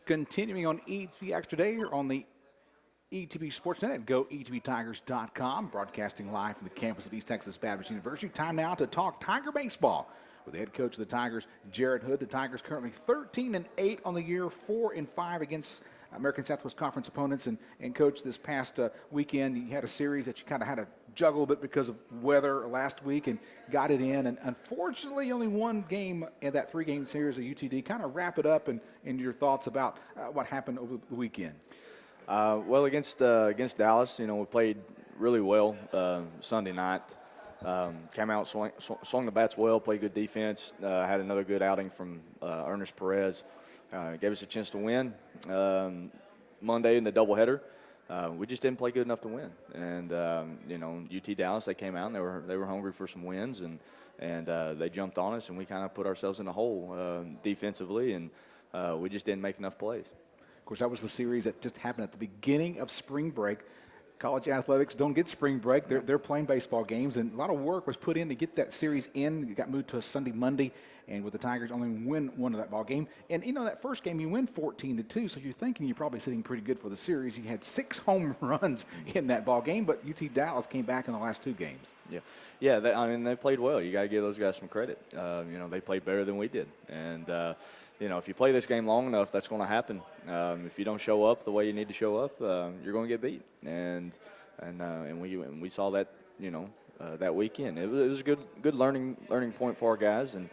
Continuing on ETB Extra Day here on the ETB Sportsnet at GoETBTigers.com, broadcasting live from the campus of East Texas Baptist University. Time now to talk Tiger baseball with the head coach of the Tigers, Jared Hood. The Tigers currently 13-8 on the year, 4-5 against American Southwest Conference opponents. And Coach, this past weekend, you had a series that you kind of had to juggle a bit because of weather last week and got it in. And unfortunately, only one game in that three-game series of UTD. Kind of wrap it up and your thoughts about what happened over the weekend. Well, against Dallas, we played really well Sunday night. Came out, swung the bats well, played good defense, had another good outing from Ernest Perez. Gave us a chance to win. Monday in the doubleheader, we just didn't play good enough to win. And UT Dallas, they came out and they were hungry for some wins, and they jumped on us, and we kind of put ourselves in a hole defensively, and we just didn't make enough plays. Of course, that was the series that just happened at the beginning of spring break. College athletics don't get spring break. They're playing baseball games, and a lot of work was put in to get that series in. It got moved to a Sunday, Monday, and with the Tigers only win one of that ball game. And, that first game you win 14-2, so you're thinking you're probably sitting pretty good for the series. You had 6 home runs in that ball game, but UT Dallas came back in the last 2 games. Yeah. They played well. You got to give those guys some credit. They played better than we did. And, if you play this game long enough, that's going to happen. If you don't show up the way you need to show up, you're going to get beat. And we saw that, that weekend. It was a good learning point for our guys, and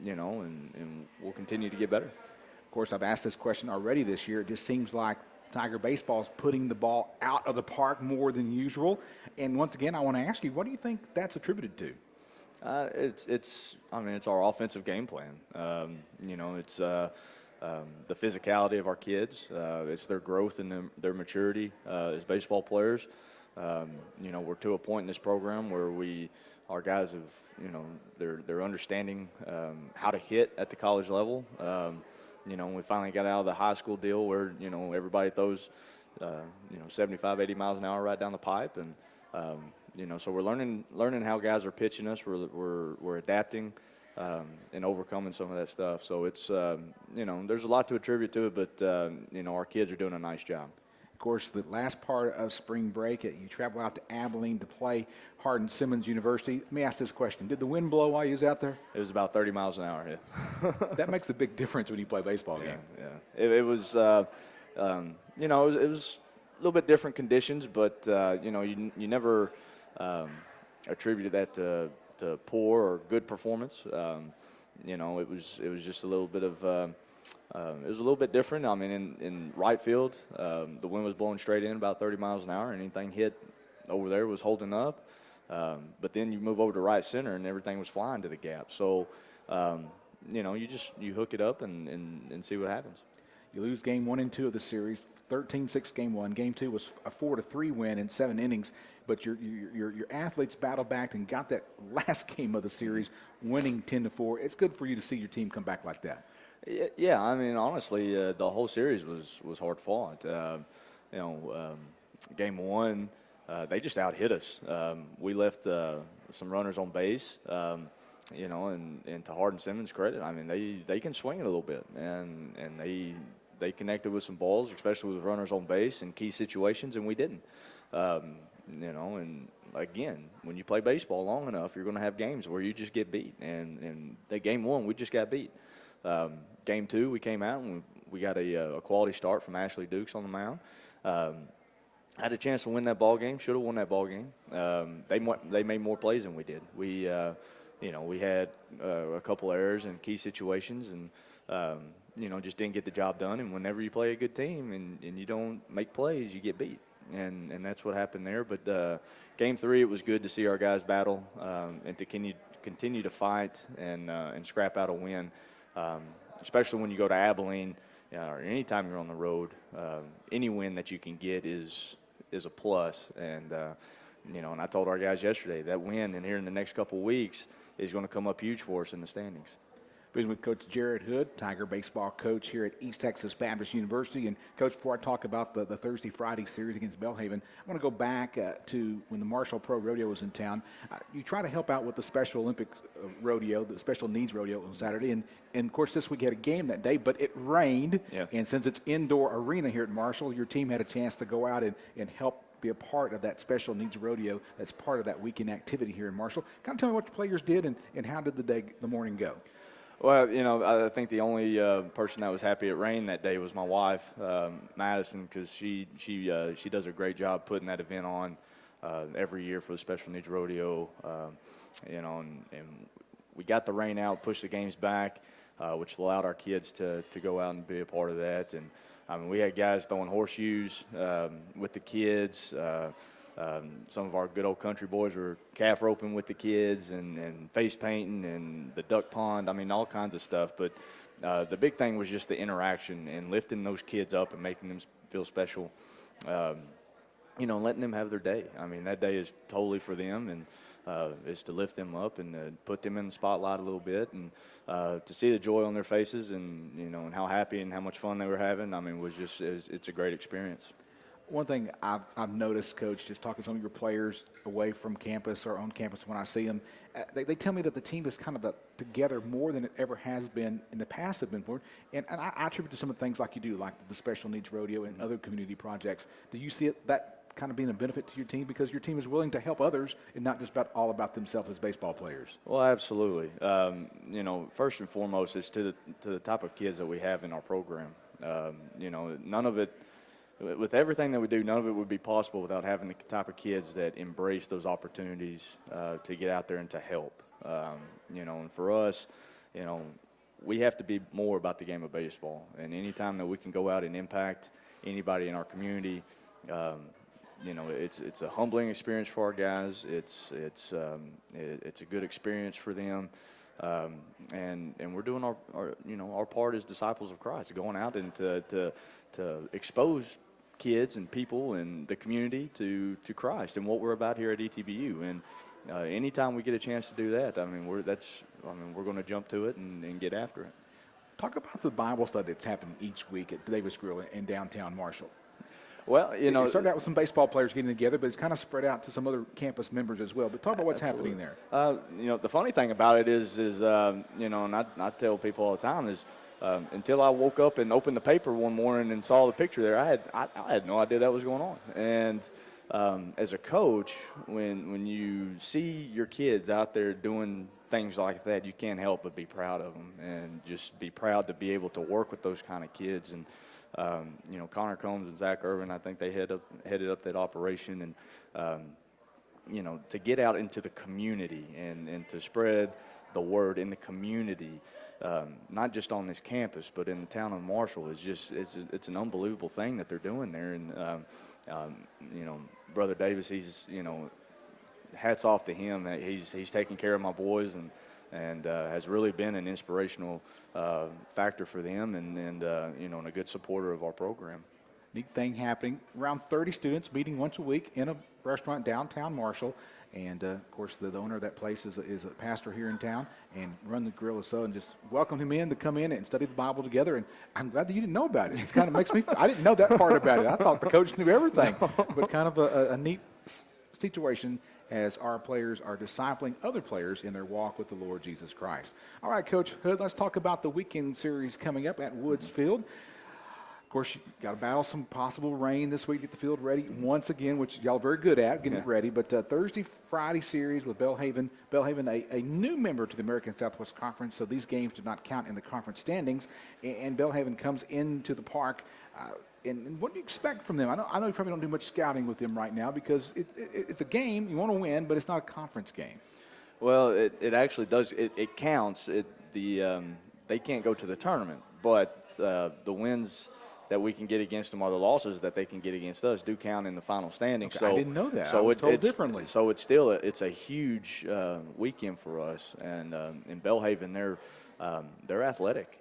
we'll continue to get better. Of course, I've asked this question already this year. It just seems like Tiger baseball is putting the ball out of the park more than usual. And once again, I want to ask you, what do you think that's attributed to? It's our offensive game plan. It's the physicality of our kids. It's their growth and their maturity as baseball players. We're to a point in this program where our guys have, they're understanding how to hit at the college level. We finally got out of the high school deal where, everybody throws, 75, 80 miles an hour right down the pipe. And, so we're learning how guys are pitching us. We're adapting and overcoming some of that stuff. So it's, there's a lot to attribute to it, but, our kids are doing a nice job. Of course, the last part of spring break, you travel out to Abilene to play Hardin-Simmons University. Let me ask this question. Did the wind blow while you was out there? It was about 30 miles an hour, yeah. That makes a big difference when you play a baseball game. Yeah. It was, it was a little bit different conditions, but, you never attributed that to poor or good performance. It was just a little bit of it was a little bit different. In right field, the wind was blowing straight in about 30 miles an hour. Anything hit over there was holding up. But then you move over to right center, and everything was flying to the gap. So, you hook it up and see what happens. You lose game 1 and 2 of the series, 13-6 game 1. Game 2 was a 4-3 win in 7 innings. But your athletes battled back and got that last game of the series, winning 10-4. It's good for you to see your team come back like that. Yeah, honestly, the whole series was hard fought. Game 1, they just out-hit us. We left some runners on base, and to Hardin-Simmons' credit, they can swing it a little bit, and they connected with some balls, especially with runners on base in key situations, and we didn't. And again, when you play baseball long enough, you're going to have games where you just get beat. And game 1, we just got beat. Game 2, we came out and we got a quality start from Ashley Dukes on the mound. Had a chance to win that ball game. Should have won that ball game. They made more plays than we did. We had a couple errors in key situations, and just didn't get the job done. And whenever you play a good team and you don't make plays, you get beat. And that's what happened there. But game 3, it was good to see our guys battle and to continue to fight and scrap out a win. Especially when you go to Abilene, or anytime you're on the road, any win that you can get is a plus. And and I told our guys yesterday that win, and here in the next couple of weeks, is going to come up huge for us in the standings. Been with Coach Jared Hood, Tiger baseball coach here at East Texas Baptist University. And, Coach, before I talk about the Thursday-Friday series against Belhaven, I want to go back to when the Marshall Pro Rodeo was in town. You try to help out with the Special Olympics rodeo, the Special Needs Rodeo on Saturday. And, of course, this week had a game that day, but it rained. Yeah. And since it's indoor arena here at Marshall, your team had a chance to go out and help be a part of that Special Needs Rodeo that's part of that weekend activity here in Marshall. Kind of tell me what the players did and how did the morning go? Well, you know, I think the only person that was happy it rained that day was my wife, Madison, because she does a great job putting that event on every year for the Special Needs Rodeo. You know, and we got the rain out, pushed the games back, which allowed our kids to go out and be a part of that. And I mean, we had guys throwing horseshoes with the kids. Some of our good old country boys were calf roping with the kids and face painting and the duck pond. I mean, all kinds of stuff. But the big thing was just the interaction and lifting those kids up and making them feel special. You know, letting them have their day. I mean, that day is totally for them, and is to lift them up and put them in the spotlight a little bit, and to see the joy on their faces, and you know, and how happy and how much fun they were having. I mean, it's a great experience. One thing I've noticed, Coach, just talking to some of your players away from campus or on campus when I see them, they tell me that the team is kind of together more than it ever has been in the past. Have been for, and I attribute to some of the things like you do, like the Special Needs Rodeo and other community projects. Do you see that kind of being a benefit to your team because your team is willing to help others and not just all about themselves as baseball players? Well, absolutely. You know, first and foremost, it's to the type of kids that we have in our program. You know, none of it. With everything that we do, none of it would be possible without having the type of kids that embrace those opportunities to get out there and to help. You know, and for us, you know, we have to be more about the game of baseball. And any time that we can go out and impact anybody in our community, you know, it's a humbling experience for our guys. It's a good experience for them. And we're doing our you know, our part as disciples of Christ, going out and to expose kids and people and the community to Christ and what we're about here at ETBU. And anytime we get a chance to do that, I mean, we're going to jump to it and get after it. Talk about the Bible study that's happening each week at Davis Grill in downtown Marshall. Well, you know, it started out with some baseball players getting together, but it's kind of spread out to some other campus members as well. But talk about what's happening there. You know, the funny thing about it is you know, and I tell people all the time is, until I woke up and opened the paper one morning and saw the picture there, I had no idea that was going on. And as a coach, when you see your kids out there doing things like that, you can't help but be proud of them and just be proud to be able to work with those kind of kids. And you know, Connor Combs and Zach Irvin, I think they headed up that operation, and you know, to get out into the community and to spread the word in the community, not just on this campus, but in the town of Marshall, is just it's an unbelievable thing that they're doing there. And you know, Brother Davis, he's, you know, hats off to him. He's taking care of my boys and has really been an inspirational factor for them, and you know, and a good supporter of our program. Neat thing happening. Around 30 students meeting once a week in a restaurant downtown Marshall. And, of course, the owner of that place is a pastor here in town, and run the grill so and just welcome him in to come in and study the Bible together. And I'm glad that you didn't know about it. It kind of makes me – I didn't know that part about it. I thought the coach knew everything. But kind of a neat situation as our players are discipling other players in their walk with the Lord Jesus Christ. All right, Coach Hood, let's talk about the weekend series coming up at Woods Field. Of course, you got to battle some possible rain this week to get the field ready once again, which y'all are very good at getting it ready. But Thursday, Friday series with Belhaven, a new member to the American Southwest Conference, so these games do not count in the conference standings. And Belhaven comes into the park. And what do you expect from them? I know you probably don't do much scouting with them right now because it's a game you want to win, but it's not a conference game. Well, it actually does. It counts. They can't go to the tournament, but the wins that we can get against them or the losses that they can get against us do count in the final standings. Okay, so I didn't know that. So I was told differently. So it's still it's a huge weekend for us. And in Belhaven, they're athletic.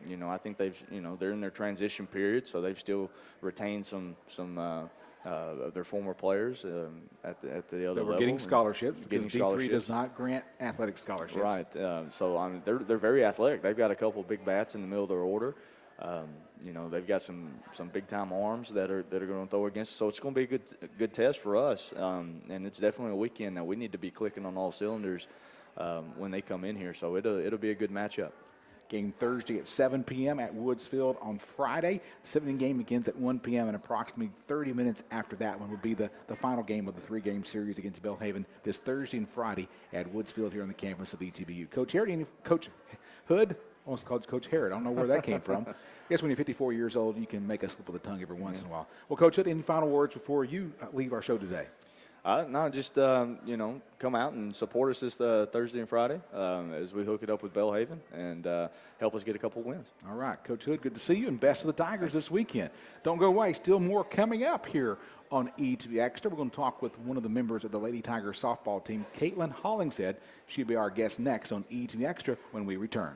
You know, I think they've, you know, they're in their transition period, so they've still retained some of their former players at the other They level. were getting scholarships because Getting D3 scholarships. does not grant athletic scholarships. Right. So I mean, they're very athletic. They've got a couple of big bats in the middle of their order. You know, they've got some big time arms that are going to throw against us. So it's going to be a good test for us. And it's definitely a weekend that we need to be clicking on all cylinders when they come in here. So it'll be a good matchup. Game Thursday at 7 p.m. at Woods Field on Friday. 7 game begins at 1 p.m. and approximately 30 minutes after that one will be the final game of the 3-game series against Belhaven this Thursday and Friday at Woods Field here on the campus of ETBU. Coach Harrod, Coach Hood, almost called Coach Harrod. I don't know where that came from. I guess when you're 54 years old, you can make a slip of the tongue every once in a while. Well, Coach Hood, any final words before you leave our show today? No, just, you know, come out and support us this Thursday and Friday as we hook it up with Belhaven and help us get a couple wins. All right, Coach Hood, good to see you, and best of the Tigers this weekend. Don't go away. Still more coming up here on ETB Extra. We're going to talk with one of the members of the Lady Tigers softball team, Caitlin Hollingshead. She'll be our guest next on ETB Extra when we return.